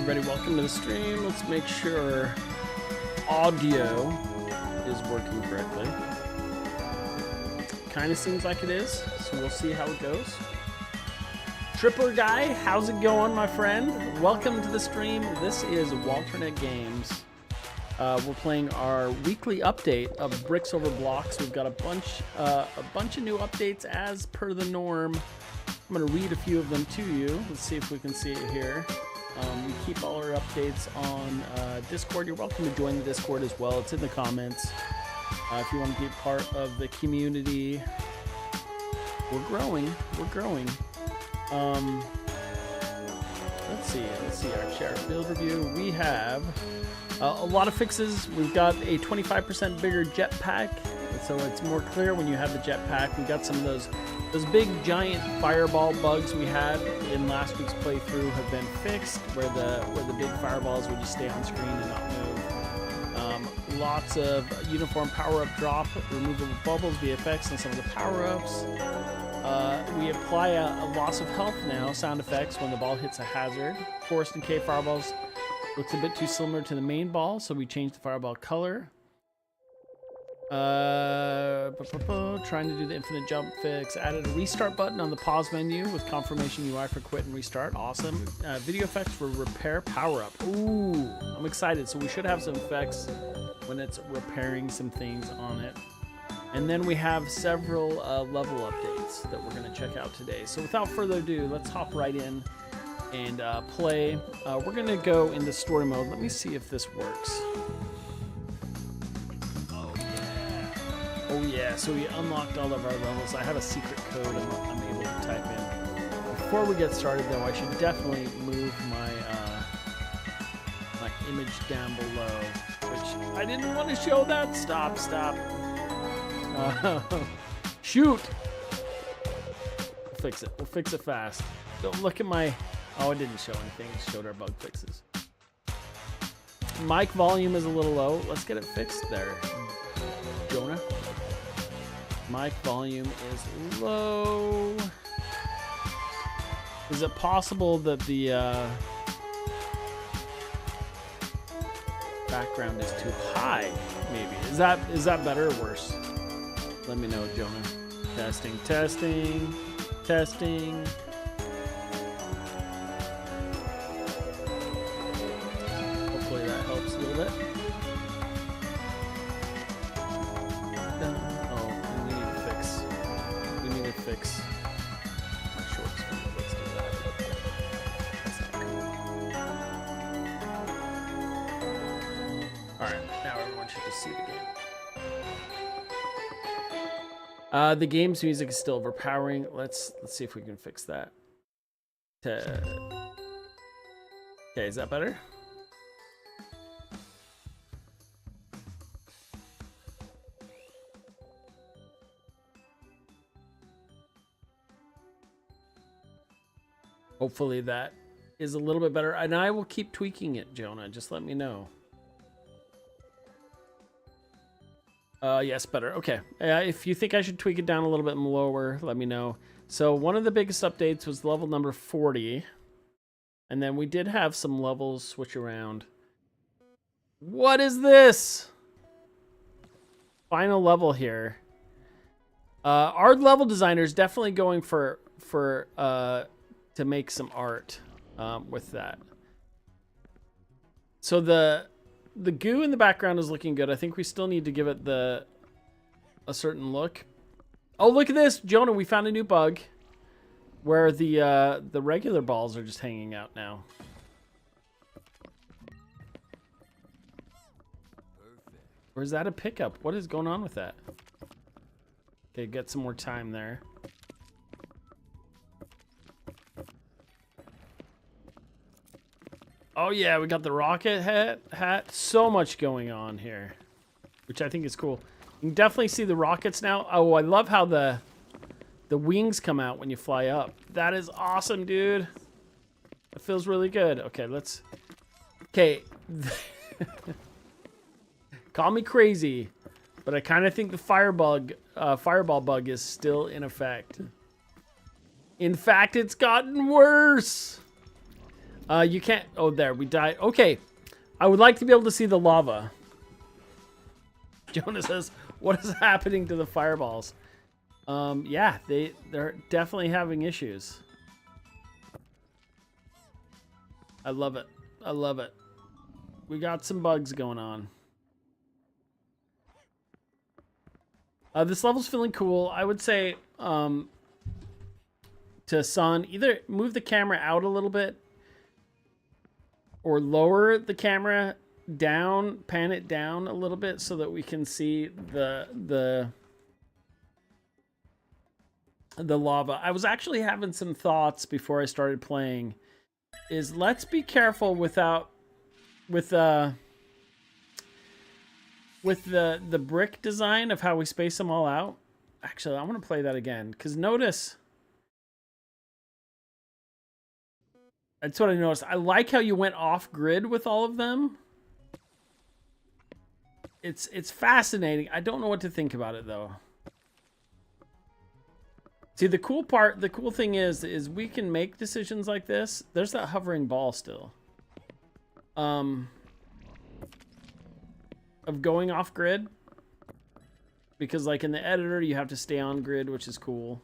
everybody, welcome to the stream. Let's make sure audio is working correctly. Kind of seems like it is, so we'll see how it goes. Tripper Guy, how's it going, my friend? Welcome to the stream. This is WalterNet Games. We're playing our weekly update of Bricks Over Blocks. We've got a bunch of new updates as per the norm. I'm going to read a few of them to you. Let's see if we can see it here. We keep all our updates on Discord. You're welcome to join the Discord as well. It's in the comments. If you want to be part of the community, we're growing. We're growing. Let's see our share build review. We have a lot of fixes. We've got a 25% bigger jetpack, so it's more clear when you have the jetpack. We got some of those big giant fireball bugs we had in last week's playthrough have been fixed, where the big fireballs would just stay on screen and not move. Lots of uniform power-up drop, removable bubbles, VFX, and some of the power-ups. We apply a loss of health now, sound effects, when the ball hits a hazard. Forest and cave fireballs looks a bit too similar to the main ball, so we changed the fireball color. Trying to do the infinite jump fix. Added a restart button on the pause menu with confirmation UI for quit and restart. Awesome. Video effects for repair power-up. Ooh, I'm excited. So we should have some effects when it's repairing some things on it. And then we have several level updates that we're going to check out today. So without further ado, let's hop right in and play. We're going to go into story mode. Let me see if this works. Oh yeah, so we unlocked all of our levels. I have a secret code I'm able to type in. Before we get started though, I should definitely move my my image down below, which I didn't want to show that. Stop. Shoot! We'll fix it fast. Don't look at my, oh, it didn't show anything. It showed our bug fixes. Mic volume is a little low. Let's get it fixed there, Jonah. Mic volume is low. Is it possible that the background is too high? Maybe. Is that better or worse? Let me know, Jonah. Testing. Hopefully that helps a little bit. We need to fix my short screen. Let's do that. That's not cool. Alright, now everyone should just see the game. The game's music is still overpowering. Let's see if we can fix that. Okay, is that better? Hopefully that is a little bit better. And I will keep tweaking it, Jonah. Just let me know. Yes, better. Okay. If you think I should tweak it down a little bit lower, let me know. So one of the biggest updates was level number 40. And then we did have some levels switch around. What is this? Final level here. Our level designer is definitely going for to make some art with that. So the goo in the background is looking good. I think we still need to give it a certain look. Oh, look at this, Jonah! We found a new bug where the regular balls are just hanging out now. Or is that a pickup? What is going on with that? Okay, get some more time there. Oh yeah, we got the rocket hat. So much going on here, which I think is cool. You can definitely see the rockets now. Oh, I love how the wings come out when you fly up. That is awesome, dude. It feels really good. Okay, let's... Okay. Call me crazy, but I kind of think the fireball bug is still in effect. In fact, it's gotten worse. You can't. Oh, there. We died. Okay. I would like to be able to see the lava. Jonah says, what is happening to the fireballs? Yeah, they're definitely having issues. I love it. I love it. We got some bugs going on. This level's feeling cool. I would say to Sun, either move the camera out a little bit or lower the camera down, pan it down a little bit so that we can see the lava. I was actually having some thoughts before I started playing. Is let's be careful with the brick design of how we space them all out. Actually, I want to play that again because notice. That's what I noticed. I like how you went off grid with all of them. It's fascinating. I don't know what to think about it though. See, the cool thing is we can make decisions like this. There's that hovering ball still. Of going off grid. Because like in the editor, you have to stay on grid, which is cool.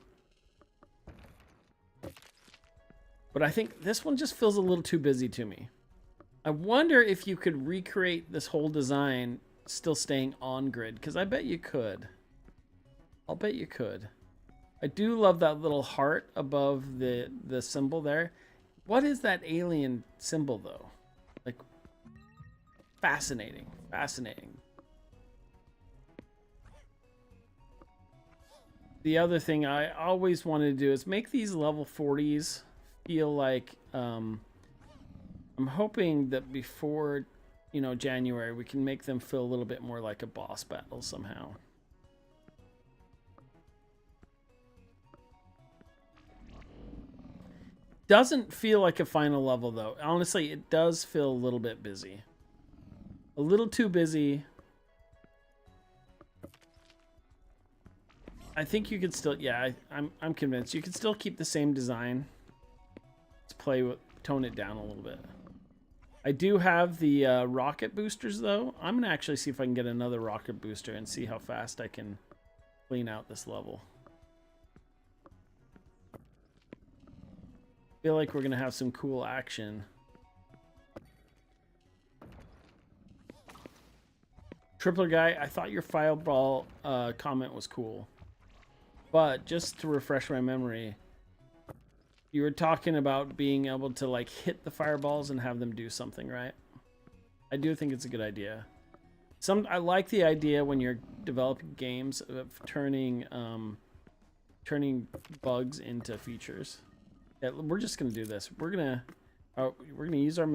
But I think this one just feels a little too busy to me. I wonder if you could recreate this whole design still staying on grid, because I bet you could. I'll bet you could. I do love that little heart above the symbol there. What is that alien symbol though? Like, fascinating, fascinating. The other thing I always wanted to do is make these level 40s feel like, I'm hoping that before, you know, January, we can make them feel a little bit more like a boss battle somehow. Doesn't feel like a final level though. Honestly, it does feel a little bit busy. A little too busy. I think you could still, yeah, I'm convinced you could still keep the same design. Let's tone it down a little bit. I do have the rocket boosters though. I'm gonna actually see if I can get another rocket booster and see how fast I can clean out this level. Feel like we're gonna have some cool action. Tripler guy, I thought your fireball comment was cool, but just to refresh my memory, you were talking about being able to like hit the fireballs and have them do something, right? I do think it's a good idea. I like the idea when you're developing games of turning bugs into features. Yeah, we're just gonna do this. We're gonna use our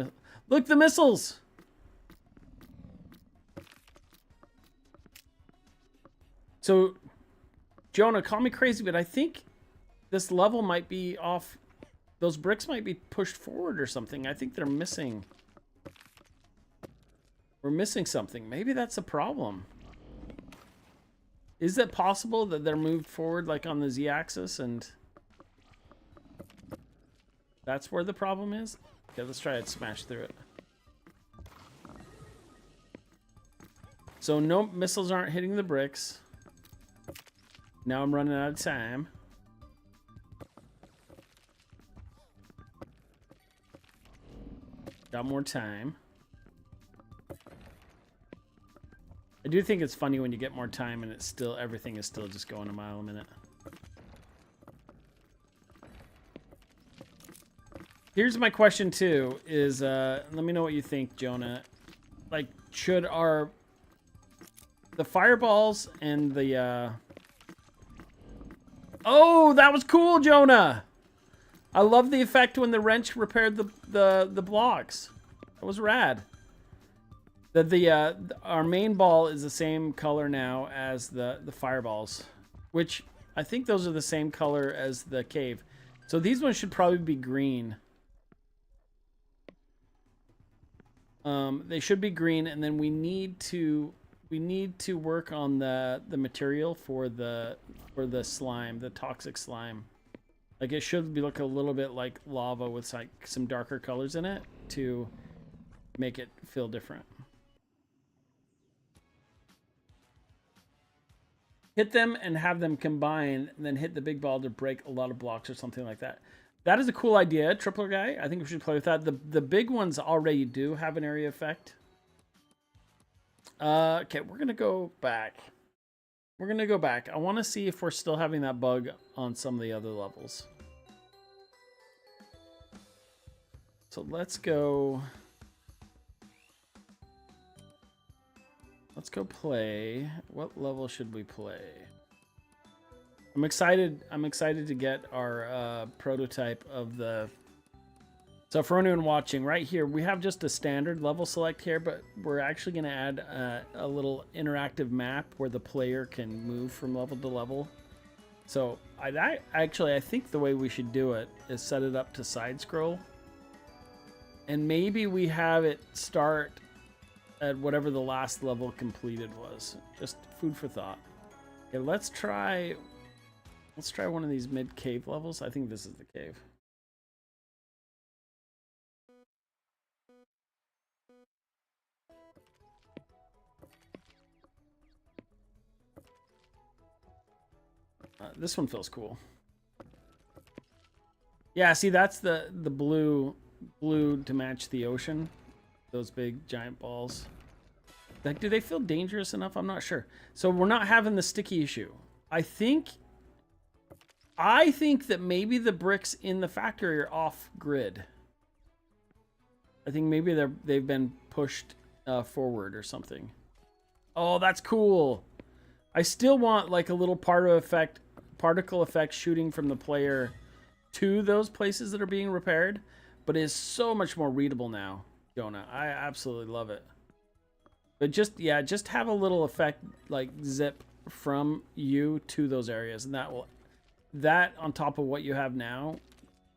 look, the missiles. So, Jonah, call me crazy, but I think this level might be off. Those bricks might be pushed forward or something. I think they're missing. We're missing something. Maybe that's a problem. Is it possible that they're moved forward like on the Z-axis and that's where the problem is? Okay, let's try it. Smash through it. So no missiles aren't hitting the bricks. Now I'm running out of time. Got more time. I do think it's funny when you get more time and it's still, everything is still just going a mile a minute. Here's my question too, is, let me know what you think, Jonah. Like, should the fireballs and the, oh, that was cool, Jonah! I love the effect when the wrench repaired the blocks. That was rad. Our main ball is the same color now as the fireballs, which I think those are the same color as the cave. So these ones should probably be green. They should be green, and then we need to work on the material for the slime, the toxic slime. Like it should be look a little bit like lava with like some darker colors in it to make it feel different. Hit them and have them combine, and then hit the big ball to break a lot of blocks or something like that. That is a cool idea, Tripler Guy. I think we should play with that. The big ones already do have an area effect. Okay, we're gonna go back. We're gonna go back. I want to see if we're still having that bug on some of the other levels. So let's go. Let's go play. What level should we play? I'm excited to get our prototype of the... So for anyone watching, right here, we have just a standard level select here, but we're actually going to add a little interactive map where the player can move from level to level. So I think the way we should do it is set it up to side scroll. And maybe we have it start at whatever the last level completed was. Just food for thought. Okay, let's try one of these mid cave levels. I think this is the cave. This one feels cool. Yeah, see, that's the blue to match the ocean. Those big giant balls. Like, do they feel dangerous enough? I'm not sure. So we're not having the sticky issue. I think that maybe the bricks in the factory are off grid. I think maybe they've been pushed forward or something. Oh, that's cool. I still want like a little particle effect shooting from the player to those places that are being repaired, but it is so much more readable now, Jonah. I absolutely love it. But just have a little effect like zip from you to those areas, and that on top of what you have now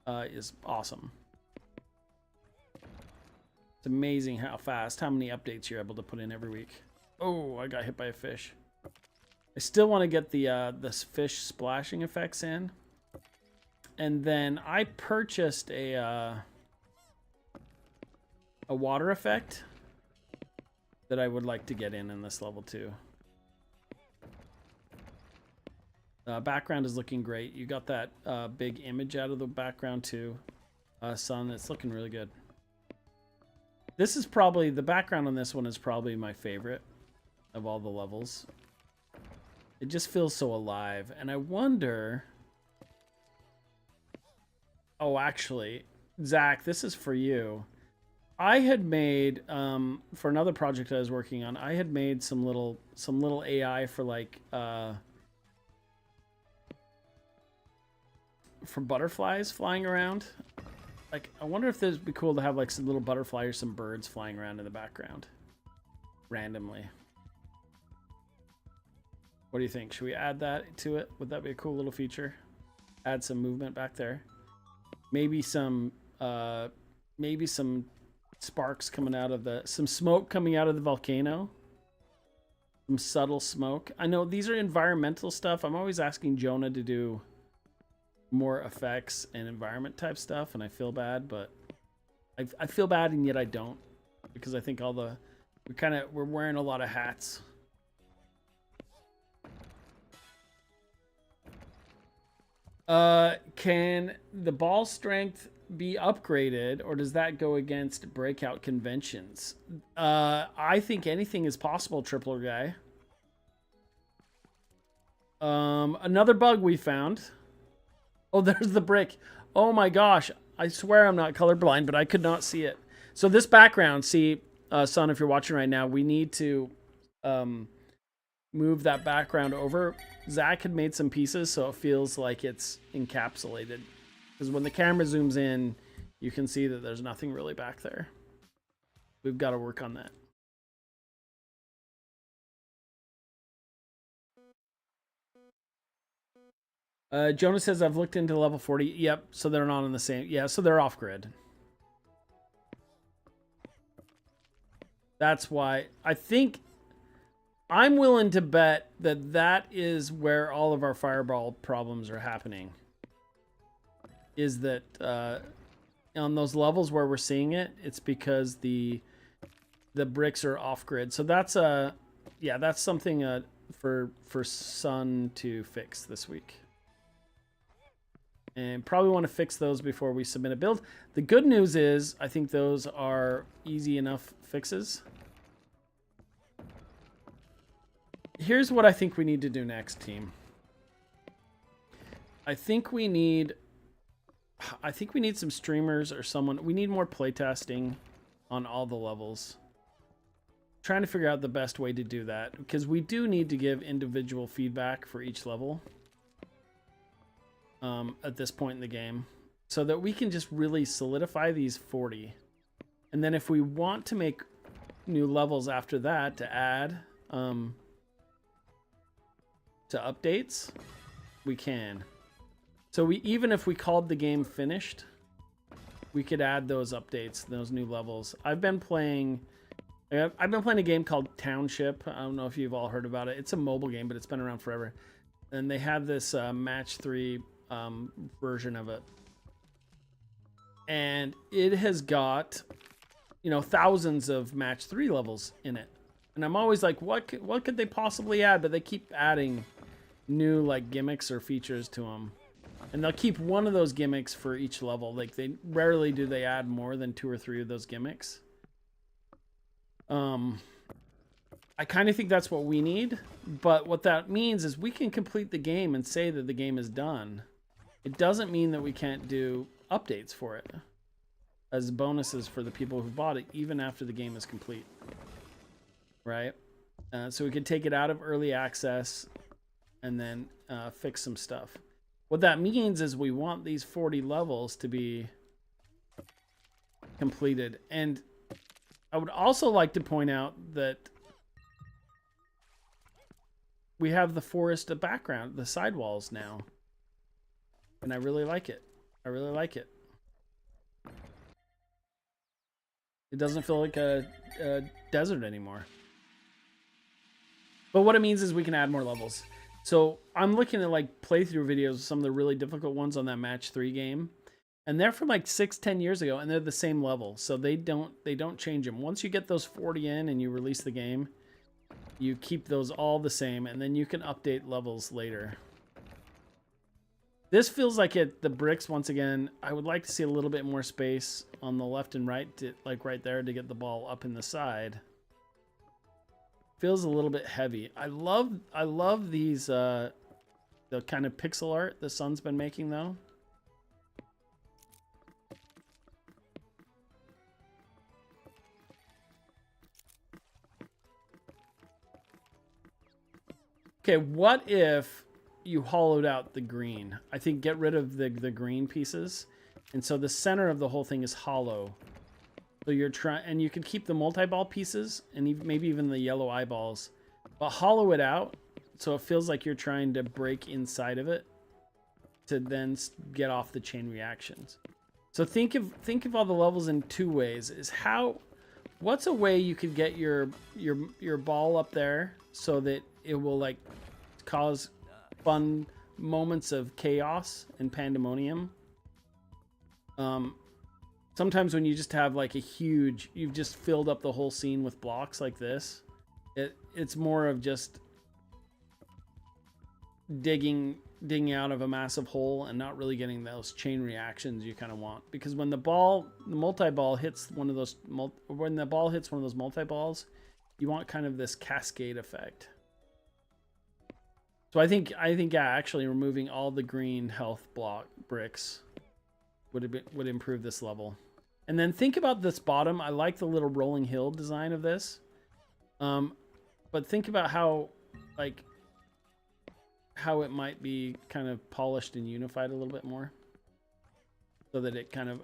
is awesome. It's amazing how many updates you're able to put in every week. Oh, I got hit by a fish. I still want to get the fish splashing effects in. And then I purchased a water effect that I would like to get in this level too. Background is looking great. You got that big image out of the background too. Sun, it's looking really good. This is probably, the background on this one is probably my favorite of all the levels. It just feels so alive. And I wonder... Oh, actually, Zach, this is for you. I had made, for another project I was working on, I had made some little AI for like, for butterflies flying around. Like, I wonder if this would be cool to have like some little butterfly or some birds flying around in the background randomly. What do you think? Should we add that to it? Would that be a cool little feature? Add some movement back there. Maybe some sparks coming out of some smoke coming out of the volcano. Some subtle smoke. I know these are environmental stuff. I'm always asking Jonah to do more effects and environment type stuff, and I feel bad, but I feel bad and yet I don't, because I think we're wearing a lot of hats. Can the ball strength be upgraded, or does that go against breakout conventions? I think anything is possible, Tripler Guy. Another bug we found. Oh, there's the brick. Oh my gosh. I swear I'm not colorblind, but I could not see it. So this background, see, Son, if you're watching right now, we need to move that background over. Zach had made some pieces so it feels like it's encapsulated. Because when the camera zooms in, you can see that there's nothing really back there. We've got to work on that. Jonah says, I've looked into level 40. Yep, so they're not on the same. Yeah, so they're off grid. That's why I think I'm willing to bet that is where all of our fireball problems are happening. is that on those levels where we're seeing it, it's because the bricks are off grid. So that's yeah, that's something for Sun to fix this week. And probably want to fix those before we submit a build. The good news is I think those are easy enough fixes. Here's what I think we need to do next, team. I think we need some streamers or someone. We need more playtesting on all the levels. Trying to figure out the best way to do that, because we do need to give individual feedback for each level at this point in the game, so that we can just really solidify these 40. And then if we want to make new levels after that to add to updates, we can. So even if we called the game finished, we could add those updates, those new levels. I've been playing a game called Township. I don't know if you've all heard about it. It's a mobile game, but it's been around forever. And they have this match 3 version of it. And it has got, you know, thousands of match 3 levels in it. And I'm always like, what could they possibly add? But they keep adding new like gimmicks or features to them. And they'll keep one of those gimmicks for each level. Like they rarely do they add more than 2 or 3 of those gimmicks. I kind of think that's what we need, but what that means is we can complete the game and say that the game is done. It doesn't mean that we can't do updates for it as bonuses for the people who bought it, even after the game is complete, right? So we could take it out of early access and then fix some stuff. What that means is we want these 40 levels to be completed. And I would also like to point out that we have the forest background, the sidewalls now. And I really like it. I really like it. It doesn't feel like a desert anymore. But what it means is we can add more levels. So I'm looking at like playthrough videos, some of the really difficult ones on that match 3 game. And they're from like 6-10 years ago, and they're the same level. So they don't change them. Once you get those 40 in and you release the game, you keep those all the same, and then you can update levels later. This feels like the bricks, once again, I would like to see a little bit more space on the left and right, like right there, to get the ball up in the side. Feels a little bit heavy. I love these, the kind of pixel art the Sun's been making, though. Okay, what if you hollowed out the green? I think get rid of the green pieces. And so the center of the whole thing is hollow. So you're trying, and you can keep the multi-ball pieces and maybe even the yellow eyeballs, but hollow it out so it feels like you're trying to break inside of it to then get off the chain reactions. So think of all the levels in 2 ways. What's a way you could get your ball up there so that it will like cause fun moments of chaos and pandemonium? Sometimes when you just have like you've just filled up the whole scene with blocks like this, it's more of just digging out of a massive hole and not really getting those chain reactions you kind of want. Because when the multi-ball hits one of those multi-balls, you want kind of this cascade effect. So I think yeah, actually removing all the green health block bricks would improve this level. And then think about this bottom. I like the little rolling hill design of this. But think about how it might be kind of polished and unified a little bit more. So that it kind of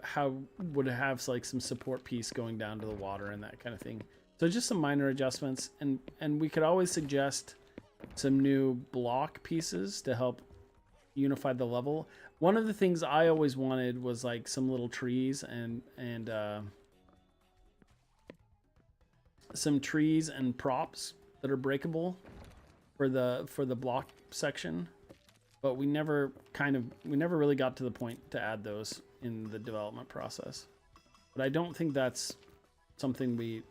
would have like some support piece going down to the water and that kind of thing. So just some minor adjustments, and we could always suggest some new block pieces to help unify the level. One of the things I always wanted was like some little trees and some trees and props that are breakable for the block section. but we never really got to the point to add those in the development process. But I don't think that's something we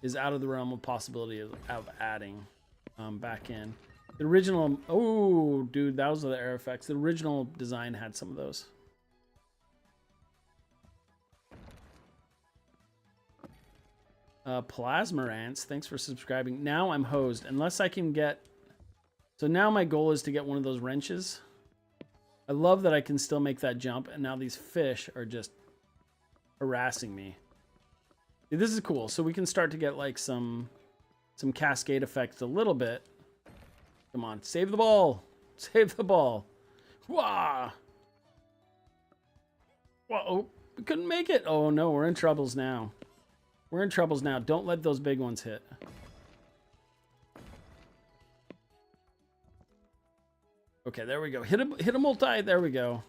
is out of the realm of possibility of adding back in. The original, oh dude, those are the air effects. The original design had some of those. Plasma Ants, thanks for subscribing. Now I'm hosed, unless I can get, so now my goal is to get one of those wrenches. I love that I can still make that jump, and now these fish are just harassing me. See, this is cool. So we can start to get like some cascade effects a little bit. Come on, save the ball. Save the ball. Wah! Whoa, we couldn't make it. Oh no, we're in troubles now. We're in troubles now. Don't let those big ones hit. Okay, there we go. Hit a multi. There we go.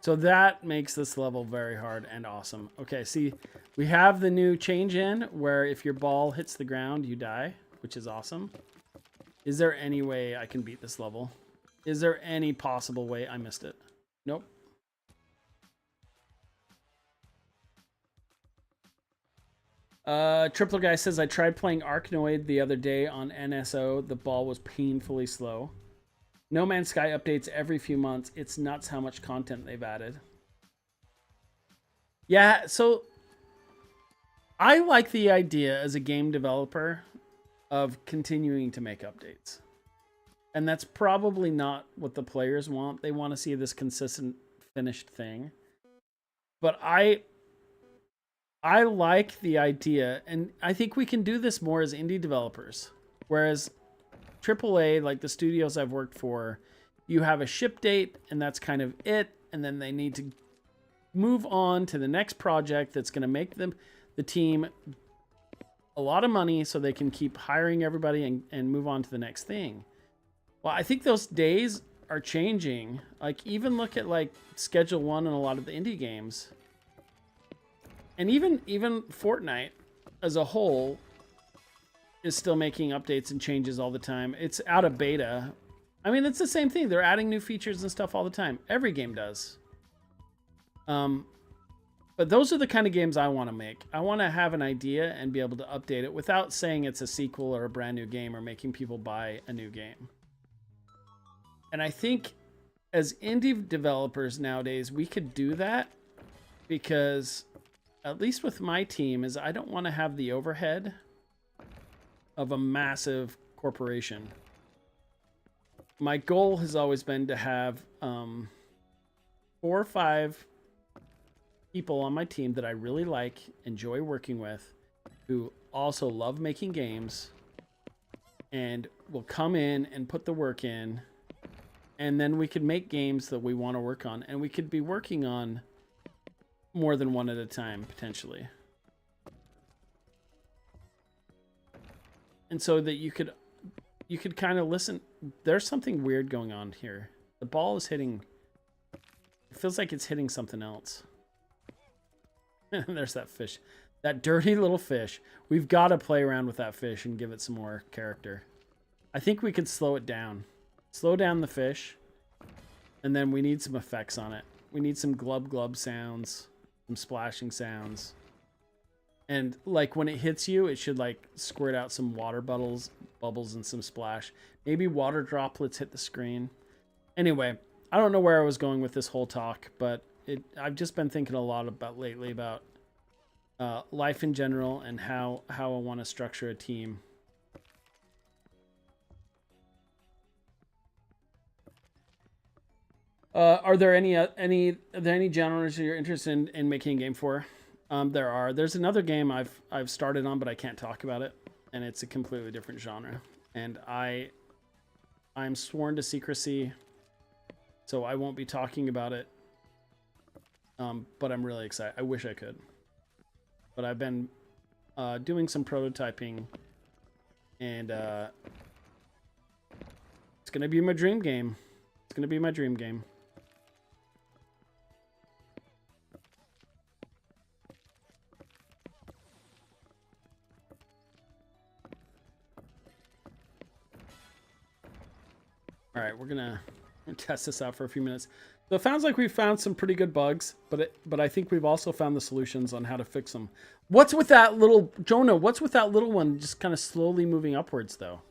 So that makes this level very hard and awesome. Okay, see, we have the new change in where if your ball hits the ground, you die, which is awesome. Is there any way I can beat this level? Is there any possible way I missed it? Nope. Triple Guy says, I tried playing Arkanoid the other day on NSO. The ball was painfully slow. No Man's Sky updates every few months. It's nuts how much content they've added. Yeah, so I like the idea as a game developer of continuing to make updates. And that's probably not what the players want. They want to see this consistent finished thing. But I like the idea, and I think we can do this more as indie developers. Whereas AAA, like the studios I've worked for, you have a ship date, and that's kind of it. And then they need to move on to the next project that's going to make the team a lot of money so they can keep hiring everybody and move on to the next thing. Well, I think those days are changing. Like, even look at like Schedule 1 and a lot of the indie games. And even Fortnite as a whole is still making updates and changes all the time. It's out of beta. I mean, it's the same thing. They're adding new features and stuff all the time. Every game does. But those are the kind of games I want to make. I want to have an idea and be able to update it without saying it's a sequel or a brand new game or making people buy a new game. And I think as indie developers nowadays, we could do that because, at least with my team, is I don't want to have the overhead of a massive corporation. My goal has always been to have 4 or 5 people on my team that I really like, enjoy working with, who also love making games and will come in and put the work in, and then we could make games that we want to work on, and we could be working on more than one at a time, potentially. And so that you could kind of listen. There's something weird going on here. The ball is hitting. It feels like it's hitting something else. There's that fish. That dirty little fish. We've got to play around with that fish and give it some more character. I think we could slow it down. Slow down the fish. And then we need some effects on it. We need some glub glub sounds. Some splashing sounds. And like when it hits you, it should like squirt out some water bubbles and some splash. Maybe water droplets hit the screen. Anyway, I don't know where I was going with this whole talk, but I've just been thinking a lot about lately about life in general and how I want to structure a team. Are there any genres you're interested in making a game for? There are. There's another game I've started on, but I can't talk about it, and it's a completely different genre. And I'm sworn to secrecy, so I won't be talking about it. But I'm really excited. I wish I could, but I've been doing some prototyping, and it's gonna be my dream game. It's gonna be my dream game. All right, we're gonna test this out for a few minutes. So it sounds like we've found some pretty good bugs, but I think we've also found the solutions on how to fix them. What's with that little, Jonah, what's with that little one just kind of slowly moving upwards, though?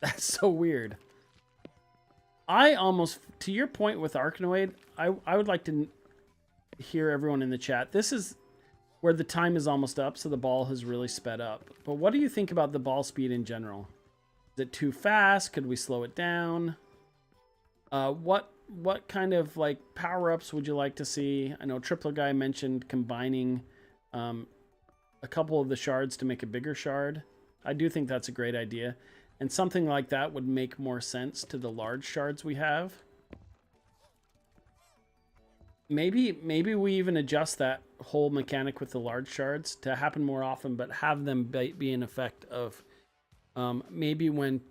That's so weird. I almost, to your point with Arkanoid, I would like to hear everyone in the chat. This is where the time is almost up, so the ball has really sped up. But what do you think about the ball speed in general? Is it too fast? Could we slow it down? What kind of like power-ups would you like to see? I know Tripler Guy mentioned combining a couple of the shards to make a bigger shard. I do think that's a great idea. And something like that would make more sense to the large shards we have. Maybe we even adjust that whole mechanic with the large shards to happen more often, but have them be an effect of maybe when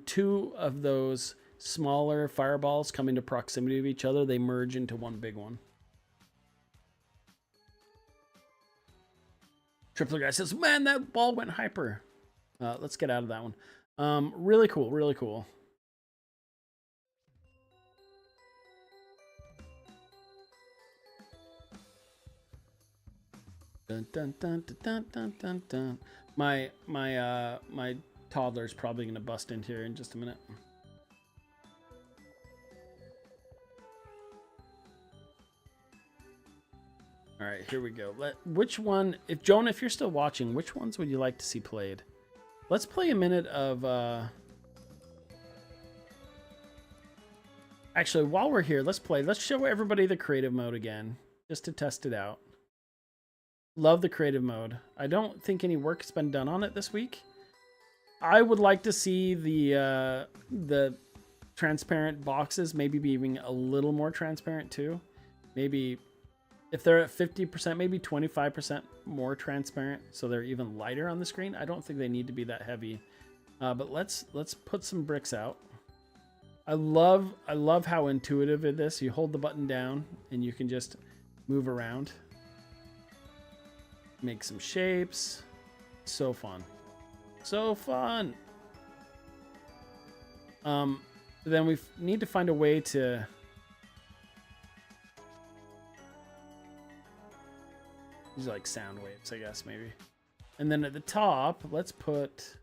two of those smaller fireballs come into proximity of each other, they merge into one big one. Tripler Guy says, man, that ball went hyper. Let's get out of that one. Really cool, really cool. Dun, dun, dun, dun, dun, dun, dun. My toddler's probably gonna bust in here in just a minute. All right, here we go. Which one, if Jonah, if you're still watching, which ones would you like to see played? Let's play a minute of, actually, while we're here, let's show everybody the creative mode again, just to test it out. Love the creative mode. I don't think any work has been done on it this week. I would like to see the transparent boxes maybe being a little more transparent too. Maybe if they're at 50%, maybe 25% more transparent, so they're even lighter on the screen. I don't think they need to be that heavy. But let's put some bricks out. I love how intuitive it is. You hold the button down and you can just move around. Make some shapes. So fun. So fun. Then we need to find a way to these are like sound waves, I guess, maybe. And then at the top, let's put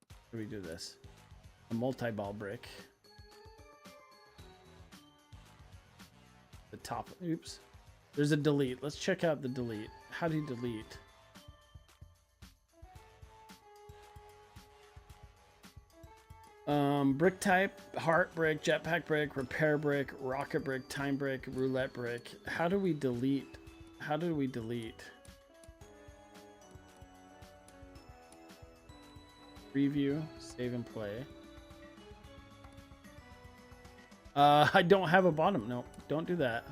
how do we do this? A multi-ball brick. The top, oops. There's a delete. Let's check out the delete. How do you delete? Brick type, heart brick, jetpack brick, repair brick, rocket brick, time brick, roulette brick. How do we delete? How do we delete? Preview, save and play. I don't have a bottom. No, don't do that.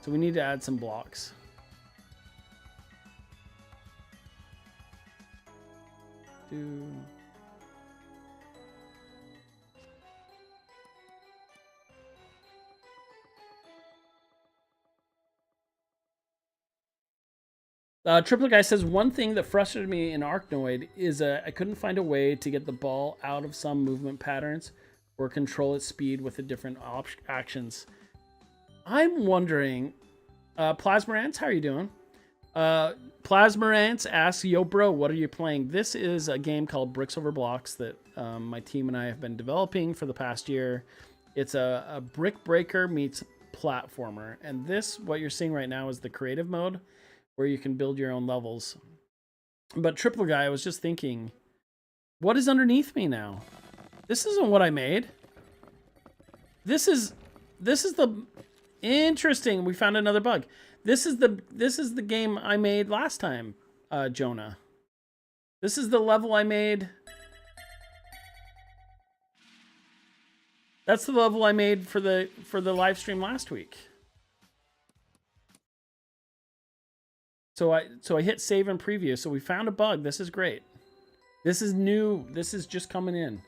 So we need to add some blocks. Triple Guy says, one thing that frustrated me in Arkanoid is I couldn't find a way to get the ball out of some movement patterns or control its speed with the different actions. I'm wondering, Plasmarance, how are you doing? Plasmarance asks, yo bro, what are you playing? This is a game called Bricks Over Blocks that my team and I have been developing for the past year. It's a brick breaker meets platformer. And this, what you're seeing right now, is the creative mode, where you can build your own levels. But Triple Guy, I was just thinking, what is underneath me now? This isn't what I made. This is the interesting. We found another bug. This is the game I made last time, Jonah. This is the level I made. That's the level I made for the live stream last week. So I hit save and preview. So we found a bug. This is great. This is new. This is just coming in.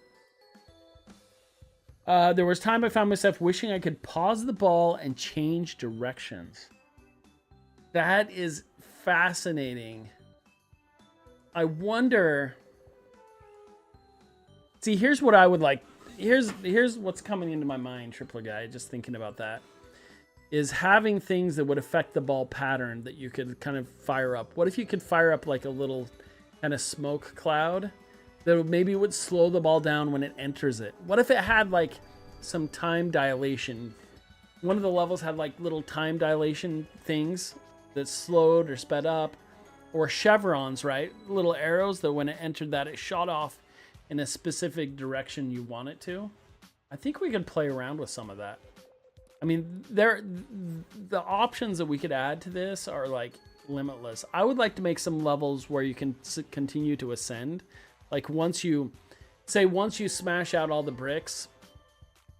There was time I found myself wishing I could pause the ball and change directions. That is fascinating. I wonder. See, here's what I would like. Here's what's coming into my mind, Tripler Guy, just thinking about that. Is having things that would affect the ball pattern that you could kind of fire up. What if you could fire up like a little kind of smoke cloud that maybe would slow the ball down when it enters it? What if it had like some time dilation? One of the levels had like little time dilation things that slowed or sped up, or chevrons, right? Little arrows that when it entered that, it shot off in a specific direction you want it to. I think we could play around with some of that. I mean, the options that we could add to this are like limitless. I would like to make some levels where you can continue to ascend. Like once you smash out all the bricks,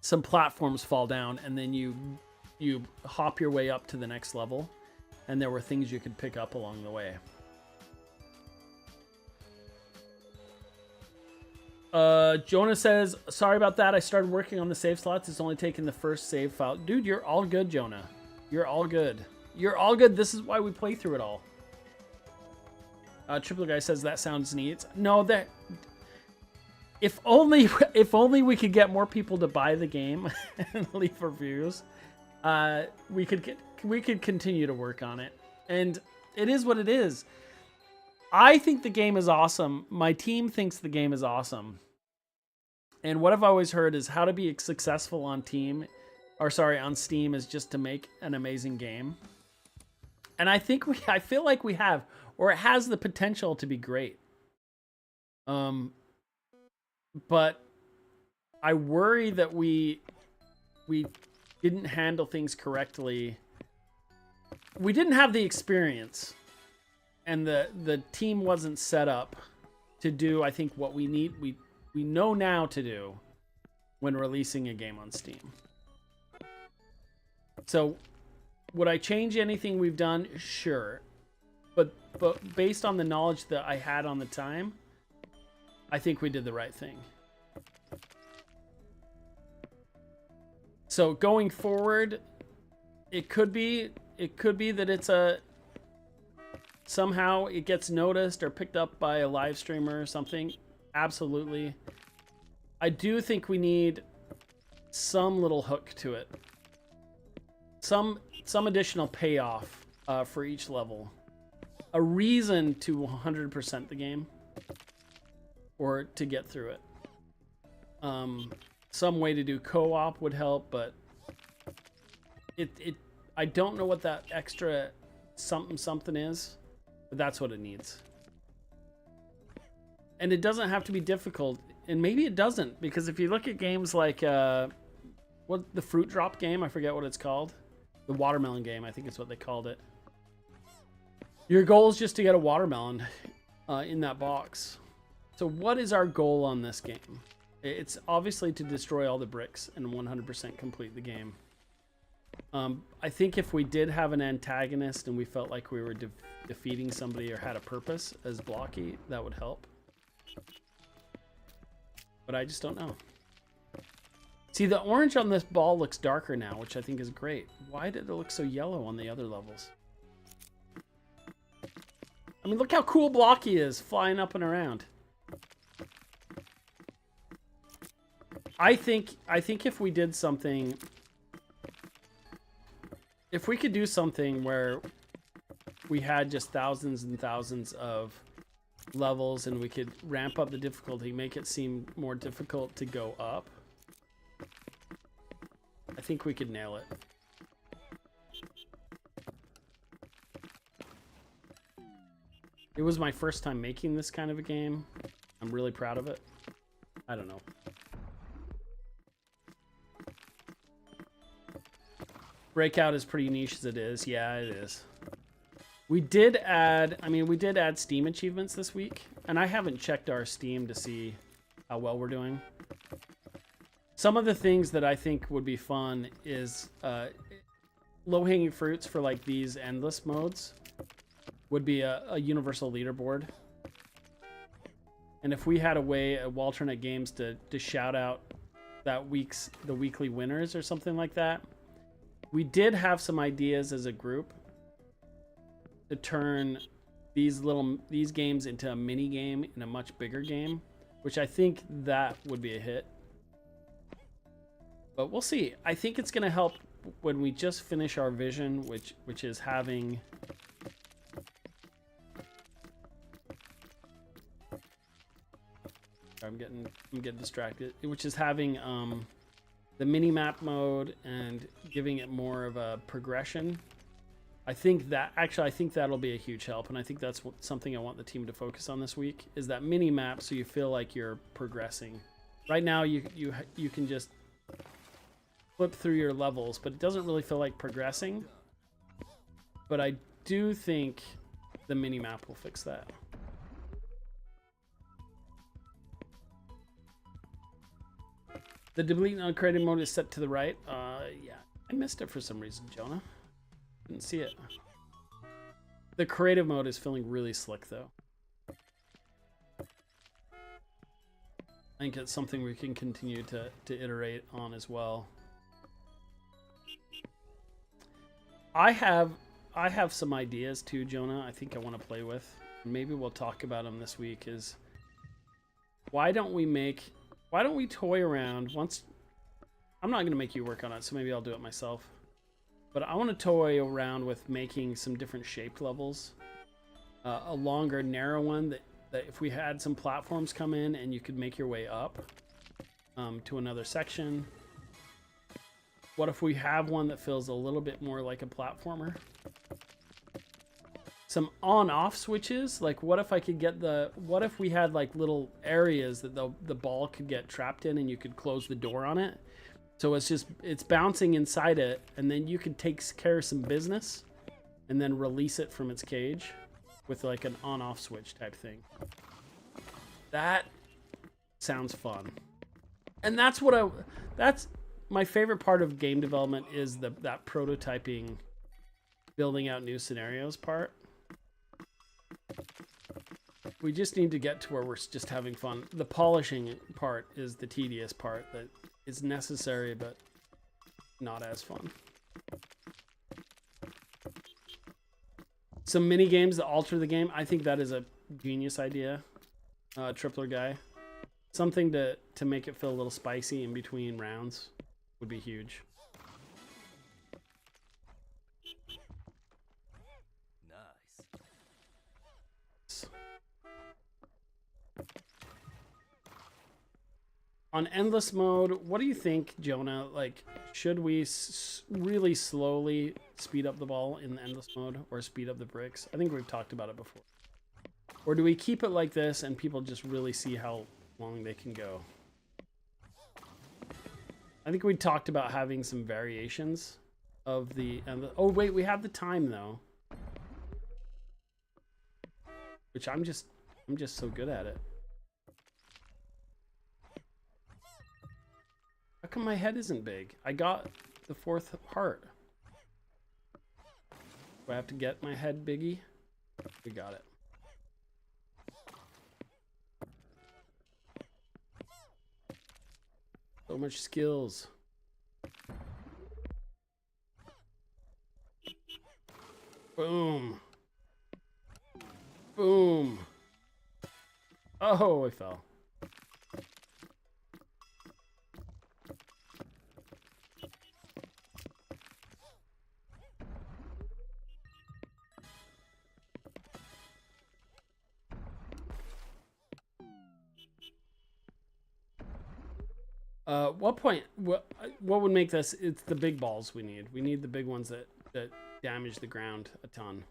some platforms fall down, and then you hop your way up to the next level, and there were things you could pick up along the way. Jonah says, sorry about that. I started working on the save slots. It's only taken the first save file. Dude, you're all good, Jonah. You're all good. You're all good. This is why we play through it all. Triple Guy says that sounds neat. No, that if only we could get more people to buy the game and leave reviews, we could continue to work on it. And it is what it is. I think the game is awesome. My team thinks the game is awesome. And what I've always heard is how to be successful on Steam is just to make an amazing game. And I feel like we have, or it has the potential to be great. But I worry that we didn't handle things correctly. We didn't have the experience, and the team wasn't set up to do, I think, what we need. We know now to do when releasing a game on Steam. So, would I change anything we've done? Sure. But based on the knowledge that I had on the time, I think we did the right thing. So going forward, it could be that it's somehow it gets noticed or picked up by a live streamer or something. Absolutely. I do think we need some little hook to it. Some additional payoff for each level. A reason to 100% the game or to get through it. Some way to do co-op would help, but I don't know what that extra something is, but that's what it needs. And it doesn't have to be difficult, and maybe it doesn't, because if you look at games like the fruit drop game, I forget what it's called, the watermelon game, I think it's what they called it. Your goal is just to get a watermelon in that box. So what is our goal on this game? It's obviously to destroy all the bricks and 100% complete the game. I think if we did have an antagonist and we felt like we were defeating somebody or had a purpose as Blocky, that would help. But I just don't know. See, the orange on this ball looks darker now, which I think is great. Why did it look so yellow on the other levels? I mean, look how cool Blocky is, flying up and around. I think if we did something, if we could do something where we had just thousands and thousands of levels and we could ramp up the difficulty, make it seem more difficult to go up, I think we could nail it. It was my first time making this kind of a game. I'm really proud of it. I don't know. Breakout is pretty niche as it is. Yeah, it is. We did add Steam achievements this week, and I haven't checked our Steam to see how well we're doing. Some of the things that I think would be fun is low-hanging fruits for like these endless modes would be a universal leaderboard. And if we had a way at WalterNet Games to shout out the weekly winners or something like that. We did have some ideas as a group to turn these games into a mini game in a much bigger game, which I think that would be a hit. But we'll see. I think it's going to help when we just finish our vision, which is having I'm getting distracted, which is having the mini map mode and giving it more of a progression. I think that'll be a huge help, and I think that's something I want the team to focus on this week, is that mini map, so you feel like you're progressing. Right now you can just flip through your levels, but it doesn't really feel like progressing. But I do think the mini map will fix that. The delete uncreated mode is set to the right. Yeah, I missed it for some reason, Jonah. Didn't see it. The creative mode is feeling really slick, though. I think it's something we can continue to iterate on as well. I have some ideas too, Jonah. I think I want to play with. Maybe we'll talk about them this week. Is why don't we toy around once? I'm not going to make you work on it, so maybe I'll do it myself. But I want to toy around with making some different shaped levels. A longer, narrow one that if we had some platforms come in and you could make your way up to another section. What if we have one that feels a little bit more like a platformer? Some on-off switches. Like, what if I could get what if we had like little areas that the ball could get trapped in and you could close the door on it? So it's bouncing inside it, and then you could take care of some business and then release it from its cage with like an on-off switch type thing. That sounds fun. And that's my favorite part of game development, is that prototyping, building out new scenarios part. We just need to get to where we're just having fun. The polishing part is the tedious part that is necessary, but not as fun. Some mini games that alter the game. I think that is a genius idea. Tripler guy. Something to make it feel a little spicy in between rounds would be huge. On endless mode, what do you think, Jonah? Like, should we really slowly speed up the ball in the endless mode, or speed up the bricks? I think we've talked about it before. Or do we keep it like this and people just really see how long they can go? I think we talked about having some variations of the... oh, wait, we have the time, though. Which I'm just so good at it. How come my head isn't big? I got the 4th heart. Do I have to get my head biggie? We got it. So much skills. Boom. Boom. Oh, I fell. What point? What would make this? It's the big balls we need. We need the big ones that damage the ground a ton.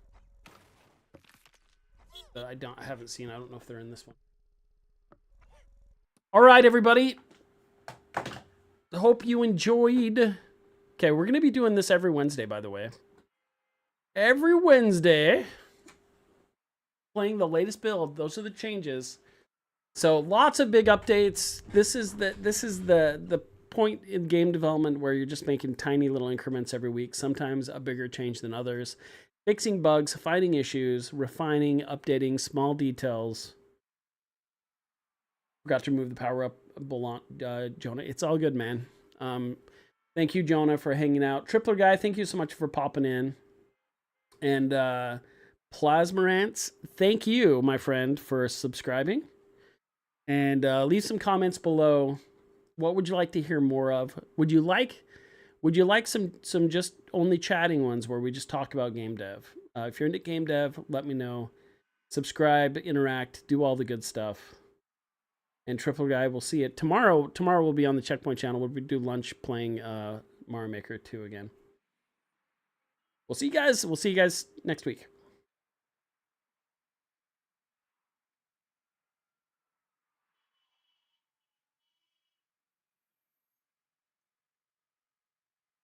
That I haven't seen. I don't know if they're in this one. All right, everybody. Hope you enjoyed. Okay, we're gonna be doing this every Wednesday, by the way. Every Wednesday, playing the latest build. Those are the changes. So lots of big updates. This is the point in game development where you're just making tiny little increments every week, sometimes a bigger change than others. Fixing bugs, finding issues, refining, updating small details. Forgot to remove the power up, Jonah. It's all good, man. Thank you, Jonah, for hanging out. Tripler guy, thank you so much for popping in. And Plasmarants, thank you, my friend, for subscribing. And leave some comments below. What would you like to hear more of? Would you like some just only chatting ones where we just talk about game dev? If you're into game dev, let me know. Subscribe, interact, do all the good stuff. And Triple Guy, we'll see it tomorrow. Tomorrow we'll be on the Checkpoint channel. We'll do lunch playing Mario Maker 2 again. We'll see you guys. We'll see you guys next week.